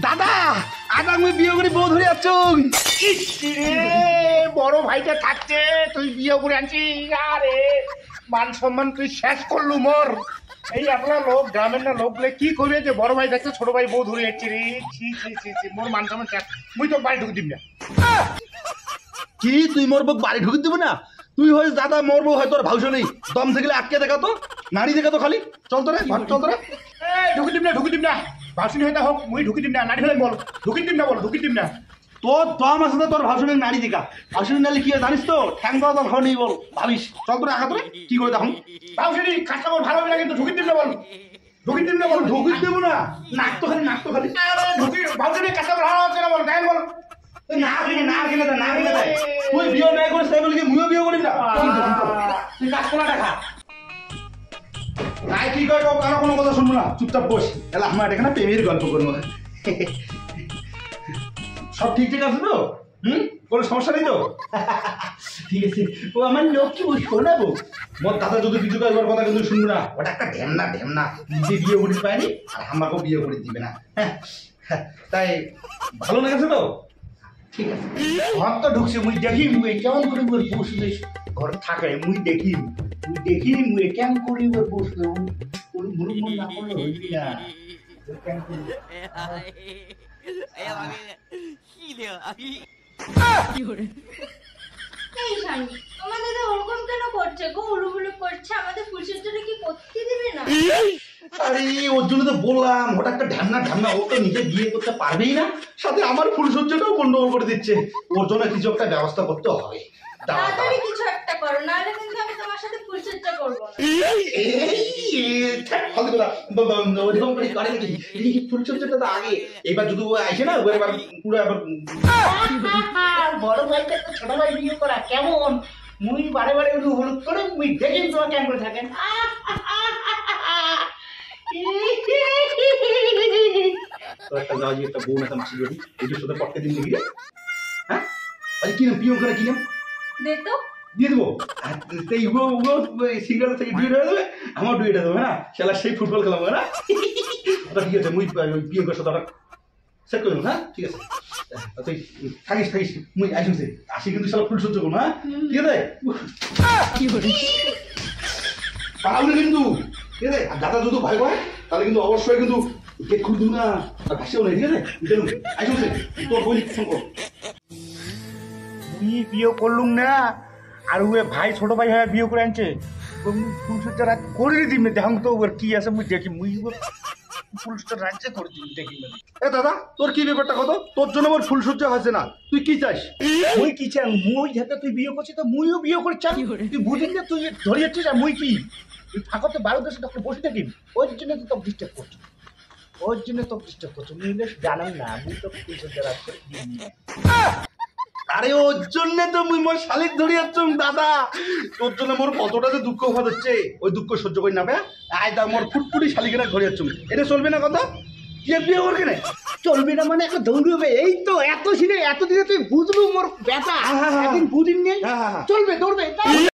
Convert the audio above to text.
দাদা আদা মুই বিয়ে করে বউ ধরে যাচ্ছ। বড় ভাইটা থাকছে তুই বিয়ে করে আনছিস, আরে মান সম্মান তুই শেষ করলু মোর। এই আপনার লোক গ্রামের না লোকগুলো কি করবে যে বড় ভাই থাকছে ছোট ভাই বউ ধরে যাচ্ছে রে, ছি ছি ছি ছি, মোর মান সম্মান শেষ। মুই তো বাড়ি ঢুকে দিব না। কি তুই মোর বউ বাড়ি ঢুকে দিব না? তুই হয়েছ দাদা, মোর বউ হয় তোর ভাউস নেই। দম থেকে আটকে দেখা তো, নাড়ি দেখা তো খালি। চল তোরে ঘর চল তোরে। ঢুকে দিব না, ঢুকে দিব না, ভাসুনি হয়তো হোক মুই ঢুকে দিব না, নারী হলে বল ঢুকে দিব না, বল ঢুকে দিব না। তোর দম আছে তো তোর ভাউসনের নাড়ি দেখা। ভাউসনি নালে কি হয় জানিস তো? ঠ্যাং পাওয়া তো ভালো নেই বল, ভাবিস। চল তোরে আঘাত তোরে কি করে দেখুন। ভাসুনি কাস্টমার ভালো হবে না কিন্তু ঢুকে দিব না, বল ঢুকে দিব না, বল ঢুকিস দেবো না। নাক তো খালি, নাক তো খালি। ঢুকি ভাসুনি কাস্টমার ভালো হচ্ছে না, বল দেখ বল। না কিনে না কিনে দেয়, না কিনে দেয়। তুই বিয়ে নাই করিস তাই বলি কি মুইও বিয়ে করিস না? তুই কাজ করা দেখা। তাই কি কয় কারো কোনো কথা শুনবো না, চুপচাপ বস। এলা আমার এখানে প্রেমের গল্প করবো। সব ঠিকঠাক আছে তো? কোনো সমস্যা নেই তো? ঠিক আছে। ও আমার লক্ষ্মী, ও শোনাবো। মোর দাদা যদি কিছু কয়েকবার কথা কিন্তু শুনবো না। ওটা একটা ঢেমনা ঢেমনা, নিজে বিয়ে করিস পায়নি আর আমাকেও বিয়ে করে দিবে না। তাই ভালো লেগেছে তো? ঠিক আছে। ঘর তো ঢুকছে, মুই দেখি মুই কেমন করে মোর বসলে ঘর থাকে। মুই দেখি মুই কেমন করে মোর বসলে মুরুম মন না করলে হইবি না। এই শানি, তোমার দাদা ওরকম কেন করছে গো? হুলুহুলু করছে, আমাদের ফুলসজ্জাটা কি করতে দিবে না? আরে ওর জন্য তো বললাম, ওটা একটা ঢামনা ঢামনা, ও তো নিজে বিয়ে করতে পারবেই না, সাথে আমার ফুলসজ্জাটাও গন্ডগোল করে দিচ্ছে। ওর জন্য কিছু একটা ব্যবস্থা করতে হবে। তাড়াতাড়ি কিছু একটা করো, নাহলে কিন্তু আমি তোমার সাথে ফুলসজ্জা করবো না। ফুলসজ্জাটা তো আগে, এবার যদি ও আসে না এবার পুরো এবার বড় ভাইটা তো ছোট ভাই বিয়ে করা কেমন, মুই বারে বারে হলুদ করে মুই দেখেন তোমার কেমন করে থাকেন। তো একটা যাওয়া একটা বউ একটা মাসি যদি এটার সাথে পটকে দিন দেখি রে। হ্যাঁ আরে কি নাম পিয়ন করে কি নাম দে তো। দিয়ে দেবো। সেই সিঙ্গেল থেকে ডুয়েট হয়ে যাবে, আমার ডুয়েট হয়ে যাবে না। খেলা সেই ফুটবল খেলাম না। ওটা ঠিক আছে, মুই পিয়ঙ্কের সাথে ওটা সেট করে দেবো। হ্যাঁ ঠিক আছে, তুই থাকিস মুই আসুন আসি কিন্তু সারা ফুল সহ্য করবো। হ্যাঁ ঠিক আছে, পারলে কিন্তু ঠিক আছে। আর দাদা যদি ভয় পায় তাহলে কিন্তু অবশ্যই কিন্তু গেট খুলে দেবো না, আর ভাসেও নেই। ঠিক আছে চলুন আসুন, তোর বই ফোন কর। মুই বিয়ে করলুম না, আর ওই ভাই ছোট ভাই হয়ে বিয়ে করে আনছে। ফুলসজ্জা রাত করে দিবি দেখুন তো ওর কি আছে মুই দেখি। মুই ফুলসজ্জা রাজ্যে করে দিবি দেখি। এ দাদা তোর কি ব্যাপারটা কত? তোর জন্য আমার ফুলসজ্জা হয়েছে না, তুই কি চাস? মুই কি চান, মুই যাতে তুই বিয়ে করছিস তো মুইও বিয়ে করে চান। তুই বুঝিস না তুই ধরে যাচ্ছিস আর মুই কি তুই ফাঁকতে 12 দেশে তখন বসে থাকিস। ওই জন্য তো তোকে ডিস্টার্ব করছো, মুই জানাম না মুই তো ফুলসজ্জা রাত করে দিবি। আরে ওর জন্য তো মুই মোর শালিক ধরে যাচ্ছ দাদা। তোর জন্য মোর কতটা যে দুঃখ হচ্ছে, ওই দুঃখ সহ্য করি না। আয় দা মোর ফুটফুটি শালিকেরা ধরে যাচ্ছ, এটা চলবে না কথা। কি বিয়ে করবে না? চলবে না মানে একটা দৌড়বে। এই তো এতদিনে তুই বুঝলু মোর ব্যথা, একদিন বুঝিনি। চলবে দৌড়বে।